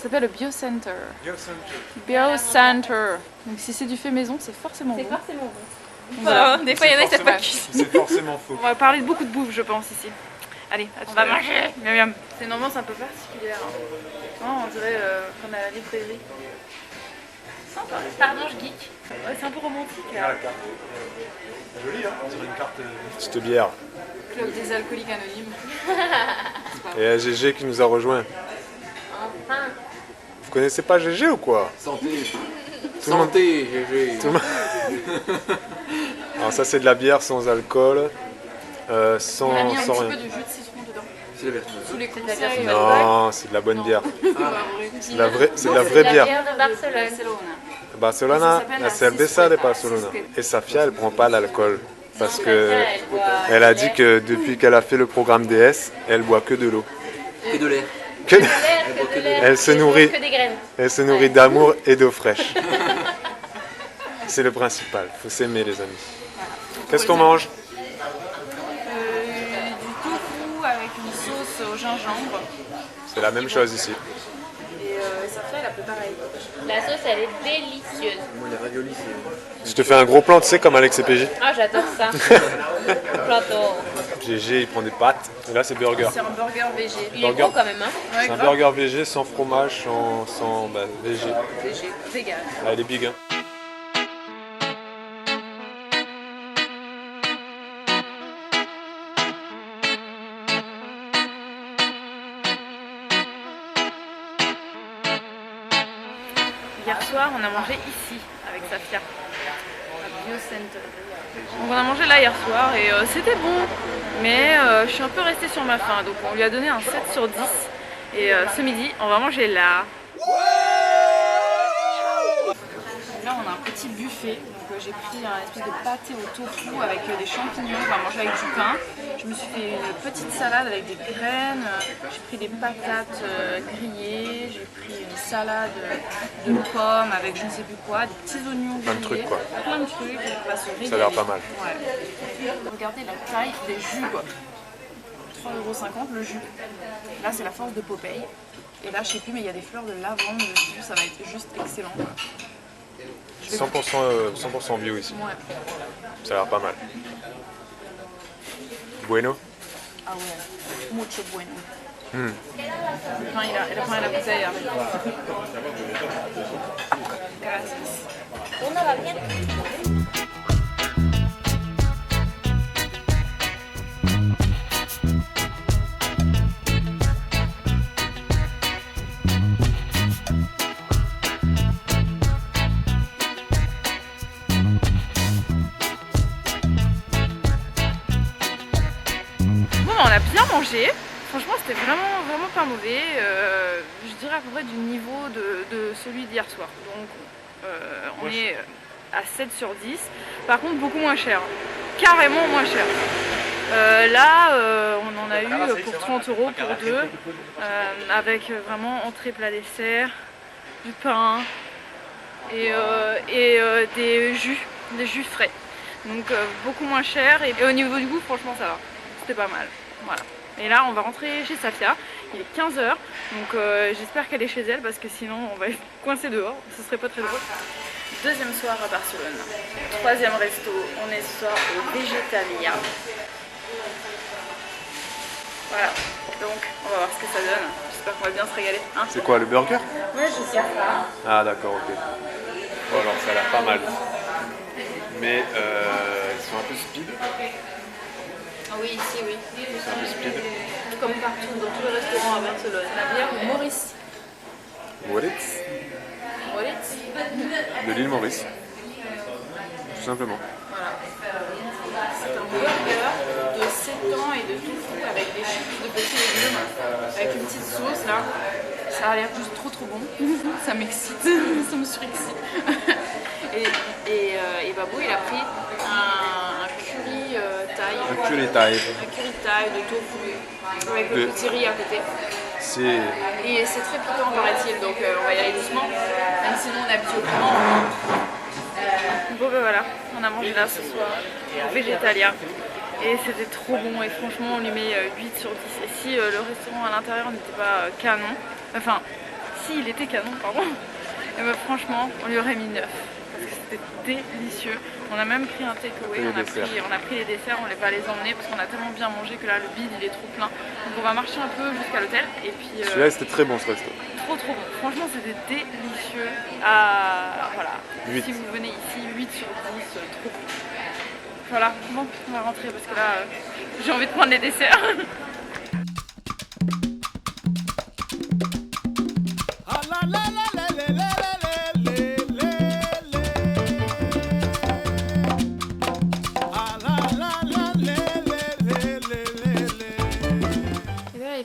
s'appelle le Biocenter. Biocenter. Biocenter. Donc si c'est du fait maison, c'est forcément bon. C'est forcément bon. Voilà. Des fois, il y en a qui savent pas C'est cuisiner. forcément faux. On va parler de beaucoup de bouffe, je pense, ici. Allez, on va manger. Miam miam. C'est une ambiance un peu particulière. Non, on dirait qu'on a la librairie. Sympa. Pardon, je geek. Ouais, c'est un peu romantique. Regarde la carte. Jolie, hein? C'est une carte. Petite bière. Club des alcooliques anonymes. Et GG qui nous a rejoint. Enfin. Vous connaissez pas GG ou quoi? Santé. Tout le monde- Santé, GG. Tout le monde- Alors ça c'est de la bière sans alcool, On a mis un sans petit rien. peu de jus de citron dedans. C'est la version. Sous les C'est de la conseils. version Non, c'est de la bonne bière. C'est de la vraie, c'est de la C'est vraie la bière. bière de Barcelone. Barcelona, Ça s'appelle la la cerveza de Cisco. Barcelona. Et Safia, elle prend pas l'alcool parce que Elle boit elle a du dit lait. que depuis qu'elle a fait le programme DS, elle boit que de l'eau. Que de l'air. Que de- Que de l'air, que de l'air. Elle se Et nourrit. Que des graines. Elle se nourrit d'amour et d'eau fraîche. C'est le principal, faut s'aimer les amis. Qu'est-ce qu'on mange? Du tofu avec une sauce au gingembre. C'est la même chose ici. Et Safia, elle a fait pareil. La sauce, elle est délicieuse. Moi, les raviolis, c'est. Je te fais un gros plan, tu sais, comme Alex et PJ. Ah, j'adore ça. Plateau. GG, il prend des pâtes. Et là, c'est burger. C'est un burger végé. Il est Burger. gros quand même, hein. Ouais, C'est un grave. burger végé, sans fromage, sans végé. Végé. Vegan. Ah, il est big, hein. Hier soir, on a mangé ici avec Safia, à Biocenter. Donc on a mangé là hier soir et c'était bon, mais je suis un peu restée sur ma faim, donc on lui a donné un 7 sur 10. Et ce midi, on va manger là. Là, on a un petit buffet, donc j'ai pris un espèce de pâté au tofu avec des champignons, on va manger avec du pain. Je me suis fait une petite salade avec des graines, j'ai pris des patates grillées, j'ai pris une salade de pommes avec je ne sais plus quoi, des petits oignons Plein de grillés, trucs, quoi. plein de trucs, on va se régaler. Ça a l'air pas mal. Ouais. Regardez la taille des jus, quoi. 3,50 € le jus. Là, c'est la force de Popeye. Et là, je sais plus, mais il y a des fleurs de lavande dessus, ça va être juste excellent, quoi. 100% bio ici. Ouais. Ça a l'air pas mal. Bueno. Ah ouais, mucho bueno. Hmm. Le pain, il a pris la bouteille. Hein. Gracias. Una va bien. Bon, on a bien mangé. Franchement, c'était vraiment pas mauvais. Je dirais à peu près du niveau de celui d'hier soir. Donc, on est à 7 sur 10. Par contre, beaucoup moins cher. Carrément moins cher. Là, on en a eu pour 30 € pour deux. Avec vraiment entrée, plat, dessert, du pain et des jus frais. Donc, beaucoup moins cher. Et au niveau du goût, franchement, ça va. C'était pas mal. Voilà. Et là, on va rentrer chez Safia. Il est 15 h, donc j'espère qu'elle est chez elle parce que sinon on va être coincé dehors. Ce serait pas très drôle. Deuxième soir à Barcelone. Troisième resto. On est ce soir au Végetalia. Voilà. Donc, on va voir ce que ça donne. J'espère qu'on va bien se régaler. Hein, C'est quoi, le burger? ouais, je sais ça. Ah d'accord, ok. Bon alors ça a l'air pas mal. Mais ils sont un peu speed. Ah oui, ici, oui. C'est un peu speed. Comme partout, dans tous les restaurants à Barcelone. La bière Maurice. Moritz. Moritz. De l'île Maurice. Tout simplement. Voilà. C'est un burger de 7 ans et de tofu avec des chips de petits légumes, avec une petite sauce là. Ça a l'air juste trop bon. Ça m'excite, ça me surexcite. Et Babou, il a pris un curry thaï. Un curry thaï. Un curry thaï de tofu avec le petit riz à côté. C'est... Et c'est très piquant paraît-il, donc on va y aller doucement, même si nous on est habitué au piment. Bon ben voilà, on a mangé là ce soir au Végetalia et c'était trop bon et franchement on lui met 8 sur 10. Et si le restaurant à l'intérieur n'était pas canon, enfin si, il était canon, pardon. Et bah, franchement, on lui aurait mis 9 parce que c'était délicieux. On a même pris un takeaway, on a pris les desserts, on va les emmener parce qu'on a tellement bien mangé que là le bide il est trop plein. Donc on va marcher un peu jusqu'à l'hôtel et puis... Celui-là c'était très bon ce resto. Trop bon, franchement c'était délicieux. Ah, voilà, 8. Si vous venez ici, 8 sur 10, trop bon. Voilà, bon, on va rentrer parce que là j'ai envie de prendre les desserts.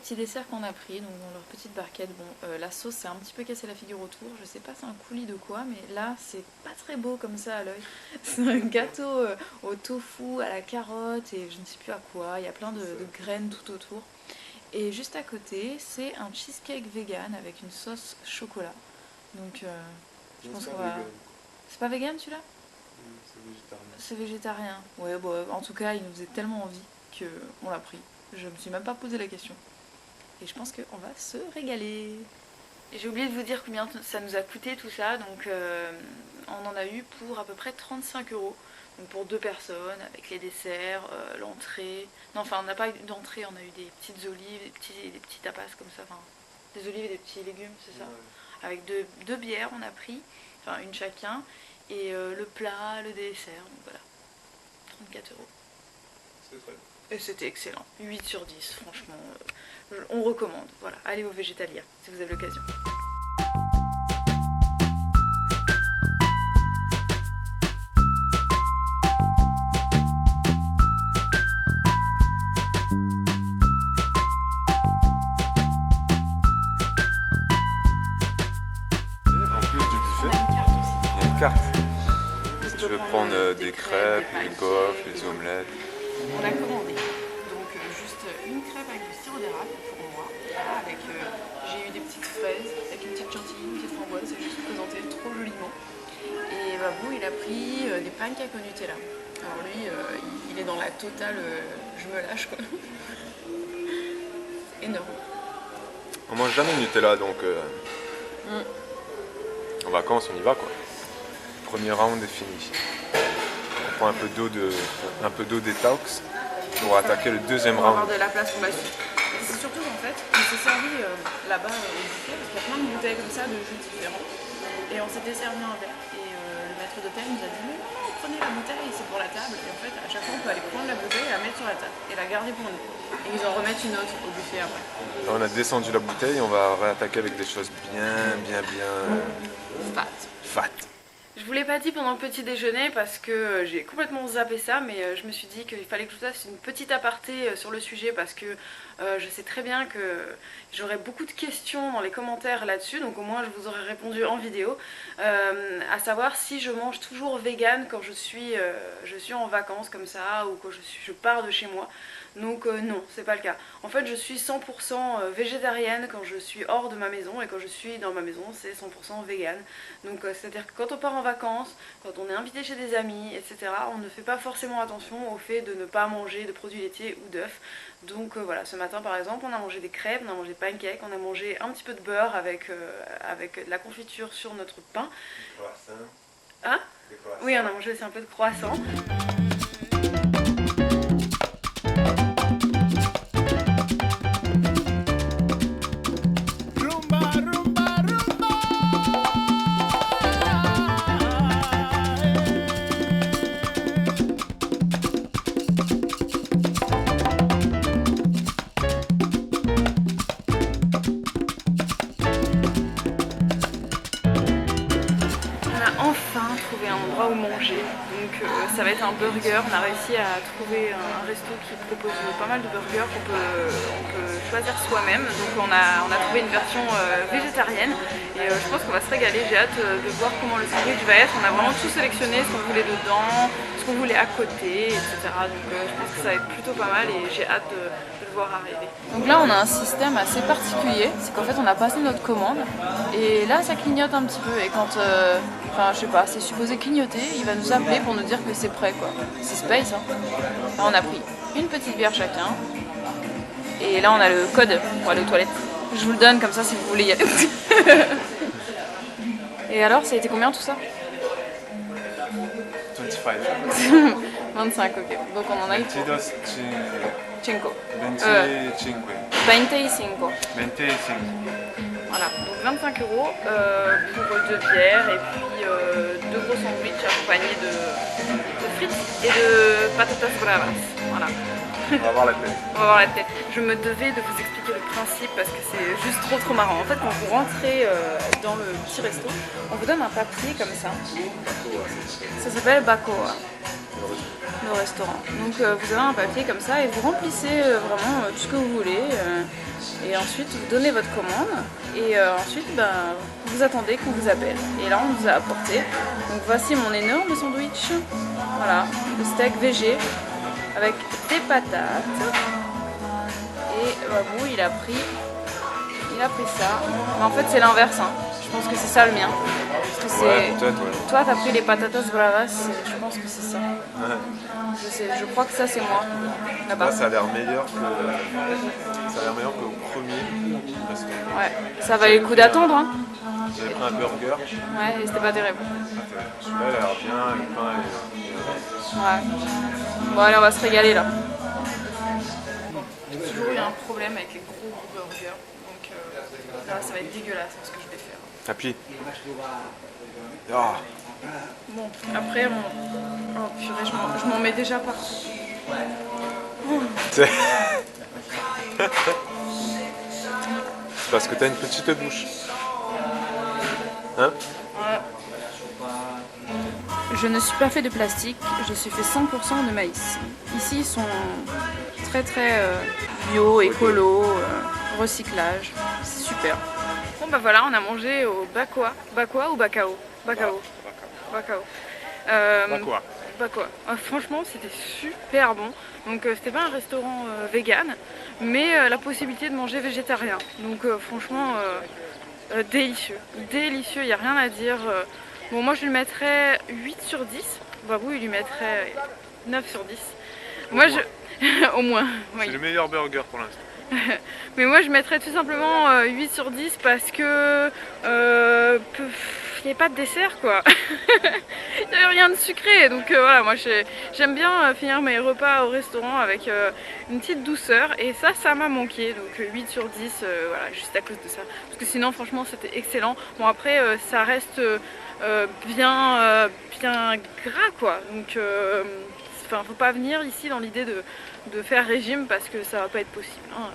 Petits desserts qu'on a pris, donc dans leur petite barquette. Bon, la sauce s'est un petit peu cassé la figure autour, je sais pas c'est un coulis de quoi, mais là c'est pas très beau comme ça à l'œil. C'est un gâteau au tofu, à la carotte et je ne sais plus à quoi, il y a plein de graines tout autour. Et juste à côté c'est un cheesecake vegan avec une sauce chocolat. Donc je pense qu'on va... C'est pas vegan celui-là? C'est végétarien. Ouais, bon, en tout cas il nous faisait tellement envie qu'on l'a pris. Je me suis même pas posé la question. Et je pense qu'on va se régaler. J'ai oublié de vous dire combien ça nous a coûté tout ça. Donc on en a eu pour à peu près 35 €. Donc pour 2 personnes, avec les desserts, l'entrée. Non, enfin on n'a pas eu d'entrée, on a eu des petites olives, des petits tapas comme ça. Enfin, des olives et des petits légumes, c'est ça. Ouais. Avec deux bières on a pris, enfin une chacun. Et le plat, le dessert, donc voilà. 34 €. C'est très bon. Et c'était excellent. 8 sur 10, franchement. On recommande. Voilà, allez au Végétalia si vous avez l'occasion. En plus du buffet, il y a une carte. Si tu veux prendre des crêpes, des gaufres, des omelettes. On a commandé. Donc juste une crêpe avec du sirop d'érable pour moi. Avec j'ai eu des petites fraises avec une petite chantilly, une petite framboise, c'est juste présenté trop joliment. Et Babou il a pris des pancakes au Nutella. Alors lui il est dans la totale je me lâche quoi. C'est énorme. On mange jamais de Nutella donc en vacances on y va quoi. Premier round est fini. On prend un peu d'eau détox pour attaquer le deuxième round. On va avoir de la place pour la suite. C'est surtout en fait, on s'est servi là-bas au buffet parce qu'il y a plein de bouteilles comme ça de jus différents. Et on s'était servi un verre. Et le maître d'hôtel nous a dit mais non, prenez la bouteille, c'est pour la table. Et en fait, à chaque fois, on peut aller prendre la bouteille et la mettre sur la table et la garder pour nous. Et ils en remettent une autre au buffet après. Là, on a descendu la bouteille, on va réattaquer avec des choses bien fat. Je vous l'ai pas dit pendant le petit déjeuner parce que j'ai complètement zappé ça, mais je me suis dit qu'il fallait que je vous fasse une petite aparté sur le sujet parce que je sais très bien que j'aurai beaucoup de questions dans les commentaires là-dessus, donc au moins je vous aurai répondu en vidéo, à savoir si je mange toujours vegan quand je suis en vacances comme ça ou quand je pars de chez moi. Donc non, c'est pas le cas. En fait je suis 100% végétarienne quand je suis hors de ma maison et quand je suis dans ma maison c'est 100% vegan. Donc c'est à dire que quand on part en vacances, quand on est invité chez des amis, etc. on ne fait pas forcément attention au fait de ne pas manger de produits laitiers ou d'œufs. Donc voilà, ce matin par exemple on a mangé des crêpes, on a mangé des pancakes, on a mangé un petit peu de beurre avec de la confiture sur notre pain. Des croissants. Hein? Des croissants. Oui, on a mangé aussi un peu de croissant. Trouver un endroit où manger, donc ça va être un burger. On a réussi à trouver un resto qui propose pas mal de burgers qu'on peut choisir soi-même, donc on a trouvé une version végétarienne et je pense qu'on va se régaler. J'ai hâte de voir comment le sandwich va être. On a vraiment tout sélectionné, ce qu'on voulait dedans, ce qu'on voulait à côté, etc. Donc je pense que ça va être plutôt pas mal et j'ai hâte de le voir arriver. Donc là on a un système assez particulier, c'est qu'en fait on a passé notre commande et là ça clignote un petit peu et quand enfin je sais pas, c'est supposé clignoter, il va nous appeler pour nous dire que c'est prêt quoi. C'est space hein. Là on a pris une petite bière chacun et là on a le code pour aller aux toilettes. Je vous le donne comme ça si vous voulez y aller. Et alors, ça a été combien tout ça? 25. 25, ok. Donc on en a eu pour 25. 5. 25. 25. 25. Voilà, donc 25 € pour 2 bières et puis 2 gros sandwichs accompagnés de frites et de patatas bravas. Voilà. On va voir la tête. On va voir la tête. Je me devais de vous expliquer le principe parce que c'est juste trop marrant. En fait, quand vous rentrez dans le petit resto, on vous donne un papier comme ça. Ça s'appelle Bacoa, le restaurant. Donc vous avez un papier comme ça et vous remplissez vraiment tout ce que vous voulez. Et ensuite, vous donnez votre commande. Et ensuite, vous attendez qu'on vous appelle. Et là, on vous a apporté. Donc voici mon énorme sandwich. Voilà, le steak végé avec des patates. Et Babou, il a pris ça. Mais en fait, c'est l'inverse. Hein. Je pense que c'est ça le mien. Parce que Ouais, peut-être, ouais. toi, t'as pris les patatas bravas. Je pense que c'est ça. Ouais. Je crois que ça, c'est moi. Là-bas. Là, ça a l'air meilleur qu'au premier restaurant. Ouais, ça valait le coup d'attendre. Hein. J'avais pris un burger. Ouais, et c'était pas terrible. Celui-là, il a l'air bien, le pain est... Ouais. Bon, allez, on va se régaler là. J'ai toujours eu un problème avec les gros burgers. Donc là, ça va être dégueulasse ce que je vais faire. Tapis. Ah. Bon, après, oh purée, je m'en mets déjà partout. C'est parce que t'as une petite bouche. Hein? Ouais. Je ne suis pas fait de plastique, je suis fait 100% de maïs. Ici, ils sont très bio, écolo, recyclage. C'est super. Bon bah voilà, on a mangé au Bacoa. Bacoa ou Bacao? Bacao. Bacao. Bacoa. Bacoa. Franchement, c'était super bon. Donc c'était pas un restaurant vegan, mais la possibilité de manger végétarien. Donc franchement, délicieux. Délicieux, il n'y a rien à dire. Bon, moi je lui mettrais 8 sur 10. Babou, il lui mettrait 9 sur 10. Moi, au moins. Oui. C'est le meilleur burger pour l'instant. Mais moi je mettrais tout simplement 8 sur 10 parce que il n'y avait pas de dessert quoi. Il n'y avait rien de sucré, donc voilà, moi j'aime bien finir mes repas au restaurant avec une petite douceur et ça m'a manqué, donc 8 sur 10 voilà, juste à cause de ça, parce que sinon franchement c'était excellent. Bon après ça reste bien gras quoi, donc enfin faut pas venir ici dans l'idée de faire régime parce que ça va pas être possible hein.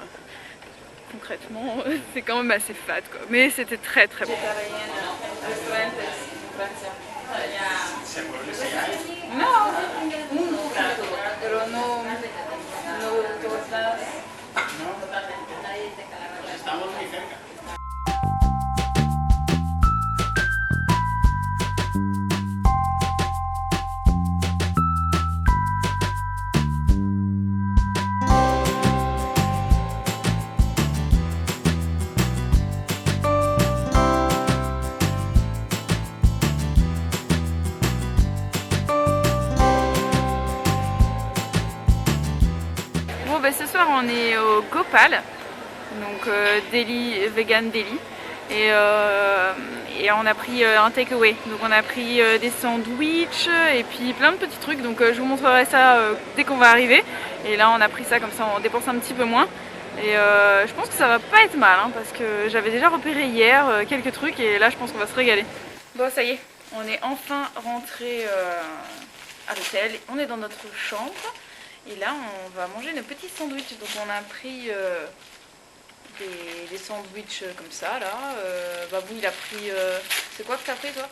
Concrètement c'est quand même assez fade quoi, mais c'était très bon. Ce soir on est au Gopal, donc Delhi, vegan Delhi, et on a pris un takeaway. Donc on a pris des sandwichs et puis plein de petits trucs, donc je vous montrerai ça dès qu'on va arriver. Et là on a pris ça comme ça, on dépense un petit peu moins. Et je pense que ça va pas être mal hein, parce que j'avais déjà repéré hier quelques trucs et là je pense qu'on va se régaler. Bon ça y est, on est enfin rentré à l'hôtel, on est dans notre chambre. Et là, on va manger nos petits sandwichs. Donc on a pris des sandwichs comme ça, là. Babou, il a pris... c'est quoi que t'as pris, toi?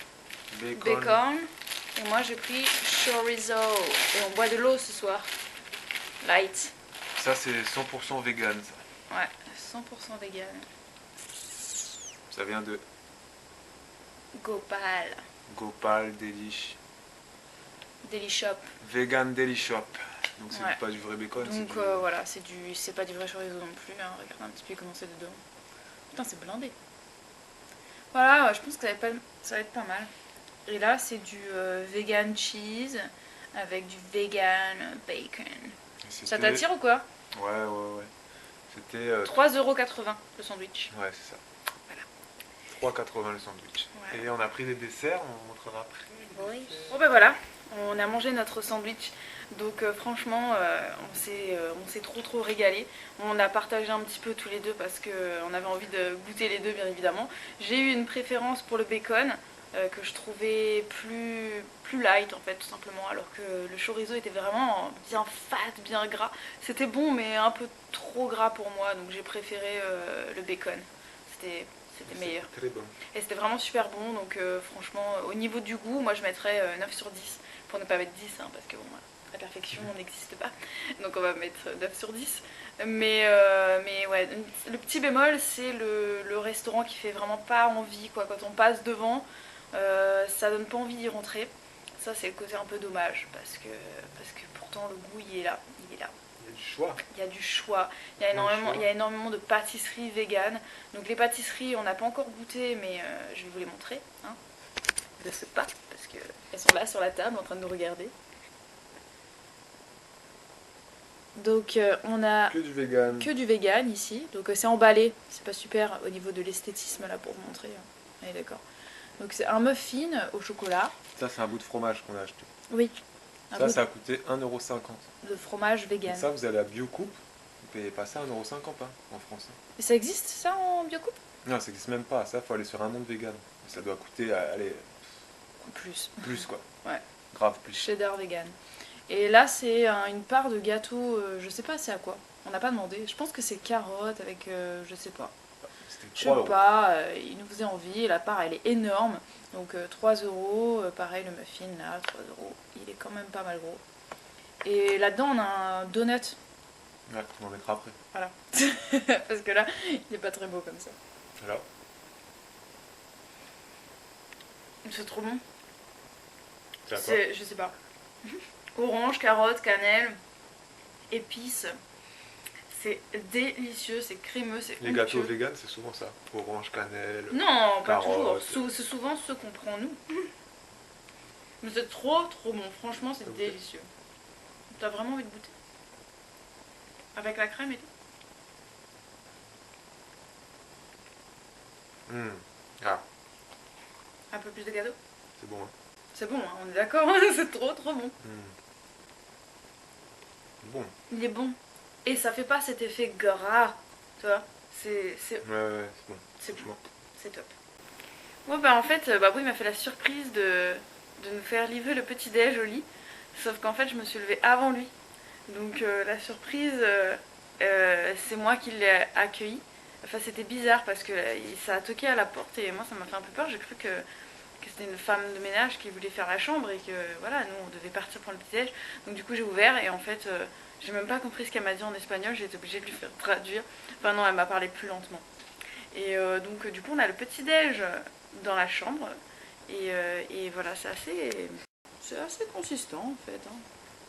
Bacon. Et moi, j'ai pris chorizo. Et on boit de l'eau ce soir. Light. Ça, c'est 100% vegan, ça. Ouais, 100% vegan. Ça vient de Gopal. Gopal Deli. Deli Shop. Vegan Deli Shop. Donc c'est ouais. pas du vrai bacon. Donc voilà, c'est pas du vrai chorizo non plus. Hein. Regardez un petit peu comment c'est dedans. Putain, c'est blindé. Voilà, je pense que ça va être pas mal. Et là, c'est du vegan cheese avec du vegan bacon. Ça t'attire ou quoi? Ouais. C'était 3,80 € le sandwich. ouais, c'est ça. 3,80 le sandwich. Ouais. Et on a pris des desserts, on montrera après. Oui. Bon ben voilà, on a mangé notre sandwich. Donc franchement, on s'est trop régalé. On a partagé un petit peu tous les deux parce qu'on avait envie de goûter les deux, bien évidemment. J'ai eu une préférence pour le bacon que je trouvais plus light en fait, tout simplement. Alors que le chorizo était vraiment bien fat, bien gras. C'était bon mais un peu trop gras pour moi, donc j'ai préféré le bacon. C'était meilleur. Très bon. Et c'était vraiment super bon, donc franchement, au niveau du goût, moi je mettrais 9 sur 10. Pour ne pas mettre 10, hein, parce que bon, la perfection n'existe pas. Donc on va mettre 9 sur 10. Mais ouais, le petit bémol, c'est le restaurant qui fait vraiment pas envie, quoi. Quand on passe devant, ça donne pas envie d'y rentrer. Ça, c'est le côté un peu dommage, parce que pourtant le goût, il est là. Il est là. Il y a du choix. Il y a du choix. Il y a énormément de pâtisseries véganes. Donc les pâtisseries, on n'a pas encore goûté, mais je vais vous les montrer. Hein, de ce pas, parce qu'elles sont là sur la table en train de nous regarder. Donc on a Que du vegan. que du vegan ici. Donc c'est emballé. C'est pas super au niveau de l'esthétisme là pour vous montrer. On est d'accord. Donc c'est un muffin au chocolat. Ça, c'est un bout de fromage qu'on a acheté. Oui. Un bout Ça a coûté 1,50 €. de fromage vegan. Et ça, vous allez à Biocoupe, vous payez pas ça 1,50 € hein, en France. Et ça existe ça en biocoupe? Non, ça existe même pas. Ça, faut aller sur un monde vegan. Ça doit coûter, allez, plus quoi. Ouais. Grave plus. Cheddar vegan. Et là, c'est une part de gâteau, je sais pas c'est à quoi. On n'a pas demandé. Je pense que c'est carotte avec, je sais pas. C'était Je 3 sais €. pas, il nous faisait envie. La part, elle est énorme. Donc 3 €. Pareil, le muffin, là, 3 €. Il est quand même pas mal gros. Et là-dedans, on a un donut. Ouais, on en mettra après. Voilà. Parce que là, il est pas très beau comme ça. Voilà. C'est trop bon. C'est à toi. C'est, je sais pas. Orange, carotte, cannelle, épices. C'est délicieux, c'est crémeux, c'est Les onctueux. gâteaux vegan, c'est souvent ça. Orange, cannelle. Non, pas carotte. toujours. C'est souvent ceux qu'on prend nous. Mais c'est trop bon. Franchement, c'est Ok. délicieux. T'as vraiment envie de goûter? Avec la crème et tout? Ah, Un peu plus de gâteau? c'est bon. Hein. C'est bon, hein, on est d'accord. C'est trop bon. Bon. Il est bon. Et ça fait pas cet effet gras. Tu vois? C'est Ouais, c'est bon. C'est Franchement. C'est top. Ouais, bah en fait, Babou il m'a fait la surprise de nous faire livrer le petit déj au lit. Sauf qu'en fait, je me suis levée avant lui. Donc la surprise, c'est moi qui l'ai accueilli. Enfin, c'était bizarre parce que ça a toqué à la porte et moi, ça m'a fait un peu peur. J'ai cru que c'était une femme de ménage qui voulait faire la chambre et que voilà, nous, on devait partir prendre le petit déj. Donc du coup, j'ai ouvert et en fait, j'ai même pas compris ce qu'elle m'a dit en espagnol. J'ai été obligée de lui faire traduire. Enfin non, elle m'a parlé plus lentement. Et donc du coup on a le petit déj dans la chambre et voilà, c'est assez consistant en fait. Hein.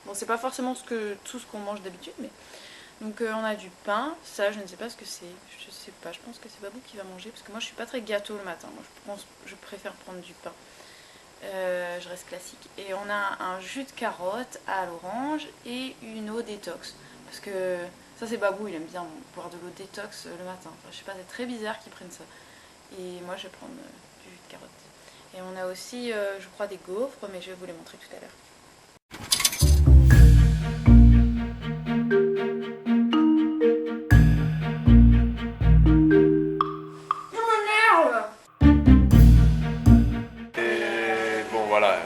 Bon, c'est pas forcément tout ce qu'on mange d'habitude, mais donc on a du pain. Ça, je ne sais pas ce que c'est. Je sais pas. Je pense que c'est Babou qui va manger parce que moi je suis pas très gâteau le matin. Moi je préfère prendre du pain. Je reste classique. Et on a un jus de carotte à l'orange et une eau détox parce que ça c'est Babou, il aime bien boire de l'eau détox le matin. Enfin, je sais pas, c'est très bizarre qu'ils prennent ça. Et moi je vais prendre du jus de carotte. Et on a aussi, je crois, des gaufres, mais je vais vous les montrer tout à l'heure. Et bon, voilà.